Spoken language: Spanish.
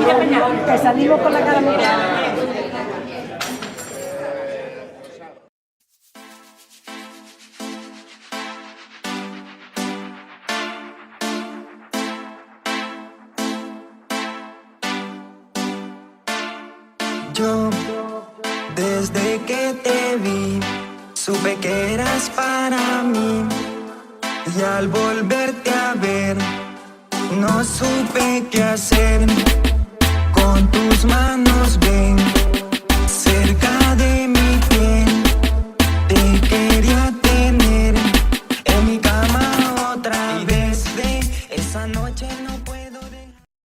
Que salimos con la cara muy grande. Yo, desde que te vi, supe que eras para mí. Y al volverte a ver, no supe qué hacer. Con tus manos ven